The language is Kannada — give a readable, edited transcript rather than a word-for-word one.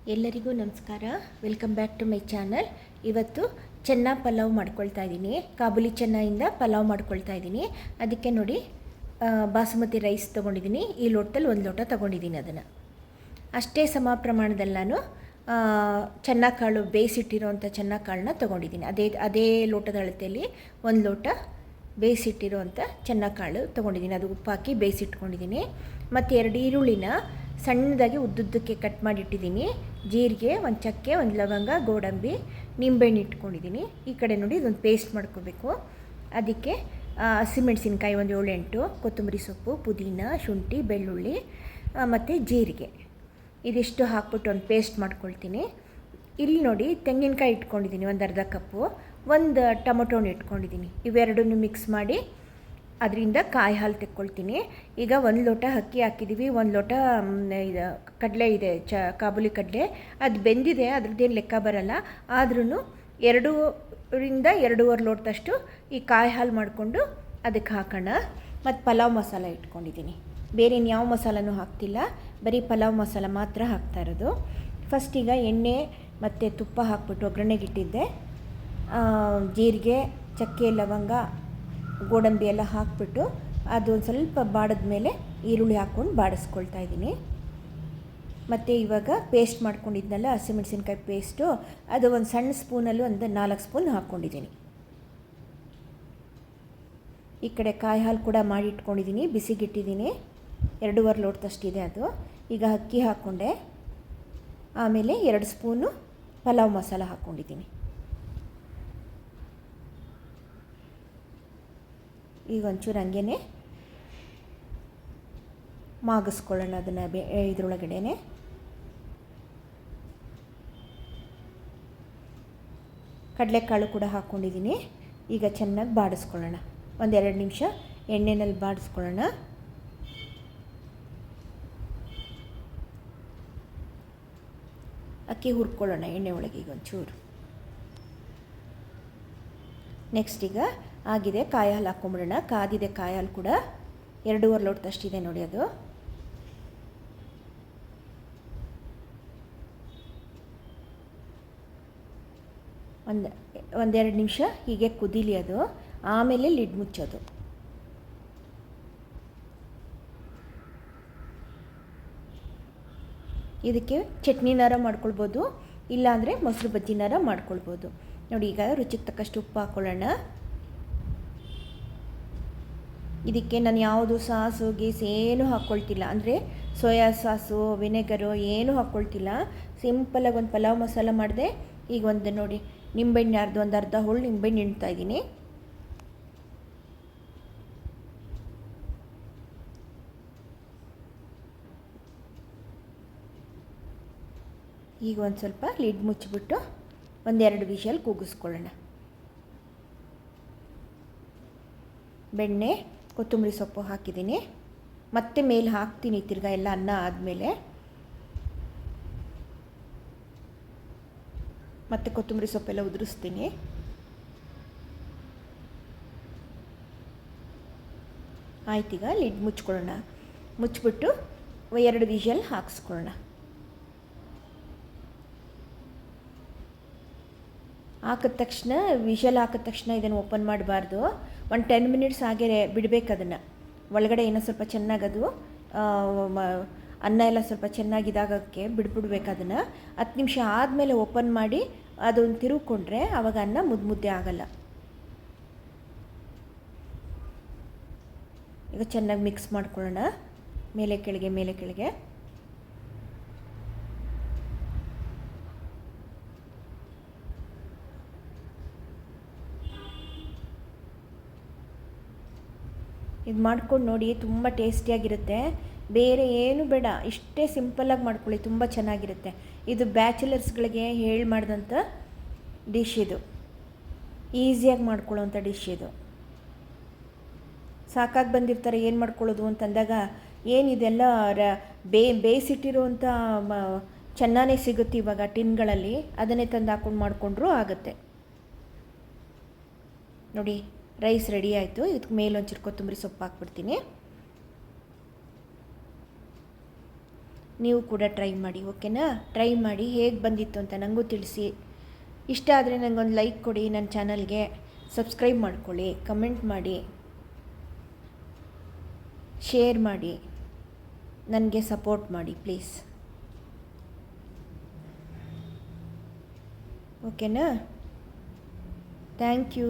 ಎಲ್ಲರಿಗೂ ನಮಸ್ಕಾರ. Welcome back to my channel. ಇವತ್ತು ಚೆನ್ನ ಪಲಾವ್ ಮಾಡ್ಕೊಳ್ತಾ ಇದ್ದೀನಿ. ಕಾಬೂಲಿ ಚೆನ್ನಿಂದ ಪಲಾವ್ ಮಾಡ್ಕೊಳ್ತಾ ಇದ್ದೀನಿ. ಅದಕ್ಕೆ ನೋಡಿ ಬಾಸುಮತಿ ರೈಸ್ ತೊಗೊಂಡಿದ್ದೀನಿ. ಈ ಲೋಟದಲ್ಲಿ 1 ಲೋಟ ತೊಗೊಂಡಿದ್ದೀನಿ. ಅದನ್ನು ಅಷ್ಟೇ ಸಮ ಪ್ರಮಾಣದಲ್ಲಿ ನಾನು ಚೆನ್ನಕಾಳು ಬೇಯಿಸಿಟ್ಟಿರೋವಂಥ ಚೆನ್ನಕಾಳನ್ನ ತೊಗೊಂಡಿದ್ದೀನಿ. ಅದೇ ಲೋಟದ ಅಳತೆಯಲ್ಲಿ 1 ಲೋಟ ಬೇಯಿಸಿಟ್ಟಿರೋವಂಥ ಚೆನ್ನಕಾಳು ತೊಗೊಂಡಿದ್ದೀನಿ. ಅದು ಉಪ್ಪು ಹಾಕಿ ಬೇಯಿಸಿಟ್ಕೊಂಡಿದ್ದೀನಿ. ಮತ್ತು 2 ಈರುಳ್ಳಿನ ಸಣ್ಣದಾಗಿ ಉದ್ದುದ್ದಕ್ಕೆ ಕಟ್ ಮಾಡಿಟ್ಟಿದ್ದೀನಿ. ಜೀರಿಗೆ, 1 ಚಕ್ಕೆ, 1 ಲವಂಗ, ಗೋಡಂಬಿ, ನಿಂಬೆಹಣ್ಣು ಇಟ್ಕೊಂಡಿದ್ದೀನಿ. ಈ ಕಡೆ ನೋಡಿ ಇದೊಂದು ಪೇಸ್ಟ್ ಮಾಡ್ಕೋಬೇಕು. ಅದಕ್ಕೆ ಹಸಿಮೆಣಸಿನ್ಕಾಯಿ 1 7-8, ಕೊತ್ತಂಬರಿ ಸೊಪ್ಪು, ಪುದೀನ, ಶುಂಠಿ, ಬೆಳ್ಳುಳ್ಳಿ ಮತ್ತು ಜೀರಿಗೆ ಇದಿಷ್ಟು ಹಾಕ್ಬಿಟ್ಟು ಒಂದು ಪೇಸ್ಟ್ ಮಾಡ್ಕೊಳ್ತೀನಿ. ಇಲ್ಲಿ ನೋಡಿ ತೆಂಗಿನಕಾಯಿ ಇಟ್ಕೊಂಡಿದ್ದೀನಿ, 1 ಅರ್ಧ ಕಪ್ಪು, 1 ಟೊಮೊಟೊನ ಇಟ್ಕೊಂಡಿದ್ದೀನಿ. ಇವೆರಡನ್ನೂ ಮಿಕ್ಸ್ ಮಾಡಿ ಅದರಿಂದ ಕಾಯಿ ಹಾಲು ತೆಕ್ಕೊಳ್ತೀನಿ. ಈಗ 1 ಲೋಟ ಅಕ್ಕಿ ಹಾಕಿದ್ದೀವಿ, 1 ಲೋಟ ಇದು ಕಡಲೆ ಇದೆ, ಕಾಬೂಲಿ ಕಡಲೆ. ಅದು ಬೆಂದಿದೆ, ಅದ್ರದ್ದೇನು ಲೆಕ್ಕ ಬರಲ್ಲ. ಆದ್ರೂ 2ರಿಂದ 2.5 ಲೋಟದಷ್ಟು ಈ ಕಾಯಿ ಹಾಲು ಮಾಡಿಕೊಂಡು ಅದಕ್ಕೆ ಹಾಕೋಣ. ಮತ್ತು ಪಲಾವ್ ಮಸಾಲ ಇಟ್ಕೊಂಡಿದ್ದೀನಿ. ಬೇರೆ ಇನ್ಯಾವ ಮಸಾಲನೂ ಹಾಕ್ತಿಲ್ಲ, ಬರೀ ಪಲಾವ್ ಮಸಾಲ ಮಾತ್ರ ಹಾಕ್ತಾ ಇರೋದು. ಫಸ್ಟ್ ಈಗ ಎಣ್ಣೆ ಮತ್ತು ತುಪ್ಪ ಹಾಕ್ಬಿಟ್ಟು ಒಗ್ಗರಣೆಗಿಟ್ಟಿದ್ದೆ. ಜೀರಿಗೆ, ಚಕ್ಕೆ, ಲವಂಗ, ಗೋಡಂಬಿ ಎಲ್ಲ ಹಾಕ್ಬಿಟ್ಟು ಅದು ಒಂದು ಸ್ವಲ್ಪ ಬಾಡಿದ ಮೇಲೆ ಈರುಳ್ಳಿ ಹಾಕ್ಕೊಂಡು ಬಾಡಿಸ್ಕೊಳ್ತಾ ಇದ್ದೀನಿ. ಮತ್ತು ಇವಾಗ ಪೇಸ್ಟ್ ಮಾಡ್ಕೊಂಡಿದ್ನಲ್ಲ ಹಸಿಮೆಣಸಿನ್ಕಾಯಿ ಪೇಸ್ಟು, ಅದು ಒಂದು ಸಣ್ಣ ಸ್ಪೂನಲ್ಲೂ ಒಂದು 4 ಸ್ಪೂನ್ ಹಾಕ್ಕೊಂಡಿದ್ದೀನಿ. ಈ ಕಡೆ ಕಾಯಿ ಹಾಲು ಕೂಡ ಮಾಡಿ ಇಟ್ಕೊಂಡಿದ್ದೀನಿ, ಬಿಸಿಗಿಟ್ಟಿದ್ದೀನಿ. 2.5 ಲೋಟದಷ್ಟಿದೆ ಅದು. ಈಗ ಅಕ್ಕಿ ಹಾಕ್ಕೊಂಡೆ. ಆಮೇಲೆ 2 ಸ್ಪೂನು ಪಲಾವ್ ಮಸಾಲ ಹಾಕ್ಕೊಂಡಿದ್ದೀನಿ. ಈಗ ಒಂಚೂರು ಹಂಗೇ ಮಾಗಿಸ್ಕೊಳ್ಳೋಣ ಅದನ್ನು ಇದ್ರೊಳಗಡೆ. ಕಡಲೆಕಾಳು ಕೂಡ ಹಾಕ್ಕೊಂಡಿದ್ದೀನಿ. ಈಗ ಚೆನ್ನಾಗಿ ಬಾಡಿಸ್ಕೊಳ್ಳೋಣ. 1-2 ನಿಮಿಷ ಎಣ್ಣೆನಲ್ಲಿ ಬಾಡಿಸ್ಕೊಳ್ಳೋಣ. ಅಕ್ಕಿ ಹುರ್ಕೊಳ್ಳೋಣ ಎಣ್ಣೆ ಒಳಗೆ ಈಗ ಒಂಚೂರು. ನೆಕ್ಸ್ಟ್ ಈಗ ಆಗಿದೆ, ಕಾಯಿ ಹಾಲು ಹಾಕ್ಕೊಂಬಿಡೋಣ. ಕಾದಿದೆ ಕಾಯಿ ಹಾಲು ಕೂಡ, 2.5 ಲೋಟದಷ್ಟಿದೆ ನೋಡಿ ಅದು. ಒಂದೆರಡು ನಿಮಿಷ ಹೀಗೆ ಕುದೀಲಿ ಅದು. ಆಮೇಲೆ ಲಿಡ್ ಮುಚ್ಚೋದು. ಇದಕ್ಕೆ ಚಟ್ನಿನಾರ ಮಾಡ್ಕೊಳ್ಬೋದು, ಇಲ್ಲಾಂದರೆ ಮೊಸರು ಬಜ್ಜಿನಾರ ಮಾಡ್ಕೊಳ್ಬೋದು. ನೋಡಿ ಈಗ ರುಚಿಗೆ ತಕ್ಕಷ್ಟು ಉಪ್ಪು ಹಾಕ್ಕೊಳ್ಳೋಣ. ಇದಕ್ಕೆ ನಾನು ಯಾವುದು ಸಾಸು ಗೀಸು ಏನೂ ಹಾಕ್ಕೊಳ್ತಿಲ್ಲ, ಅಂದರೆ ಸೋಯಾ ಸಾಸು, ವಿನೆಗರು ಏನೂ ಹಾಕ್ಕೊಳ್ತಿಲ್ಲ. ಸಿಂಪಲಾಗಿ ಒಂದು ಪಲಾವ್ ಮಸಾಲ ಮಾಡಿದೆ. ಈಗ ಒಂದು ನೋಡಿ ನಿಂಬೆಹಣ್ಣು ಒಂದು ಅರ್ಧ ಹೋಳು ನಿಂಬೆಹಣ್ಣು ಹಿಂಡ್ತಾ ಇದ್ದೀನಿ. ಈಗ ಒಂದು ಸ್ವಲ್ಪ ಲಿಡ್ ಮುಚ್ಚಿಬಿಟ್ಟು 1-2 ವಿಷಲ್ ಕೂಗಿಸ್ಕೊಳ್ಳೋಣ. ಬೆಣ್ಣೆ, ಕೊತ್ತಂಬರಿ ಸೊಪ್ಪು ಹಾಕಿದ್ದೀನಿ. ಮತ್ತೆ ಮೇಲೆ ಹಾಕ್ತೀನಿ ತಿರ್ಗಾ ಎಲ್ಲ ಅನ್ನ ಆದಮೇಲೆ. ಮತ್ತೆ ಕೊತ್ತಂಬರಿ ಸೊಪ್ಪೆಲ್ಲ ಉದುರಿಸ್ತೀನಿ. ಆಯ್ತೀಗ ಲಿಡ್ ಮುಚ್ಕೊಳ್ಳೋಣ. ಮುಚ್ಚಿಬಿಟ್ಟು 2 ವಿಷಲ್ ಹಾಕಿಸ್ಕೊಳ್ಳೋಣ. ಹಾಕಿದ ತಕ್ಷಣ ವಿಷಲ್ ಹಾಕಿದ ತಕ್ಷಣ ಇದನ್ನು ಓಪನ್ ಮಾಡಬಾರ್ದು. 10 ಮಿನಿಟ್ಸ್ ಹಾಗೆ ಬಿಡಬೇಕು ಅದನ್ನು. ಒಳಗಡೆ ಏನೋ ಸ್ವಲ್ಪ ಚೆನ್ನಾಗದು ಅನ್ನ ಎಲ್ಲ ಸ್ವಲ್ಪ ಚೆನ್ನಾಗಿದಾಗಕ್ಕೆ ಬಿಡ್ಬೇಕು ಅದನ್ನು. 10 ನಿಮಿಷ ಆದಮೇಲೆ ಓಪನ್ ಮಾಡಿ ಅದನ್ನು ತಿರುಗಿಕೊಂಡ್ರೆ ಆವಾಗ ಅನ್ನ ಮುದ್ದೆ ಆಗಲ್ಲ. ಈಗ ಚೆನ್ನಾಗಿ ಮಿಕ್ಸ್ ಮಾಡ್ಕೊಳ್ಳೋಣ, ಮೇಲೆ ಕೆಳಗೆ. ಇದು ಮಾಡ್ಕೊಂಡು ನೋಡಿ, ತುಂಬ ಟೇಸ್ಟಿಯಾಗಿರುತ್ತೆ. ಬೇರೆ ಏನು ಬೇಡ, ಇಷ್ಟೇ ಸಿಂಪಲ್ಲಾಗಿ ಮಾಡ್ಕೊಳ್ಳಿ, ತುಂಬ ಚೆನ್ನಾಗಿರುತ್ತೆ. ಇದು ಬ್ಯಾಚುಲರ್ಸ್ಗಳಿಗೆ ಹೇಳಿ ಮಾಡಿದಂಥ ಡಿಶ್. ಇದು ಈಸಿಯಾಗಿ ಮಾಡ್ಕೊಳ್ಳೋವಂಥ ಡಿಶ್. ಇದು ಸಾಕಾಗಿ ಬಂದಿರ್ತಾರೆ ಏನು ಮಾಡ್ಕೊಳ್ಳೋದು ಅಂತಂದಾಗ, ಏನಿದೆಲ್ಲ ಬೇಯಿಸಿಟ್ಟಿರುವಂಥ ಚೆನ್ನಾನೇ ಸಿಗುತ್ತೆ ಇವಾಗ ಟಿನ್ಗಳಲ್ಲಿ, ಅದನ್ನೇ ತಂದು ಹಾಕ್ಕೊಂಡು ಮಾಡಿಕೊಂಡ್ರೂ ಆಗುತ್ತೆ. ನೋಡಿ ರೈಸ್ ರೆಡಿ ಆಯಿತು. ಇದಕ್ಕೆ ಮೇಲೆ ಒಂಚೂರು ಕೊತ್ತಂಬರಿ ಸೊಪ್ಪು ಹಾಕ್ಬಿಡ್ತೀನಿ. ನೀವು ಕೂಡ ಟ್ರೈ ಮಾಡಿ, ಓಕೆನಾ? ಟ್ರೈ ಮಾಡಿ ಹೇಗೆ ಬಂದಿತ್ತು ಅಂತ ನನಗೂ ತಿಳಿಸಿ. ಇಷ್ಟ ಆದರೆ ನನಗೊಂದು ಲೈಕ್ ಕೊಡಿ, ನನ್ನ ಚಾನಲ್ಗೆ ಸಬ್ಸ್ಕ್ರೈಬ್ ಮಾಡ್ಕೊಳ್ಳಿ, ಕಮೆಂಟ್ ಮಾಡಿ, ಶೇರ್ ಮಾಡಿ, ನನಗೆ ಸಪೋರ್ಟ್ ಮಾಡಿ ಪ್ಲೀಸ್, ಓಕೆನಾ? Thank you.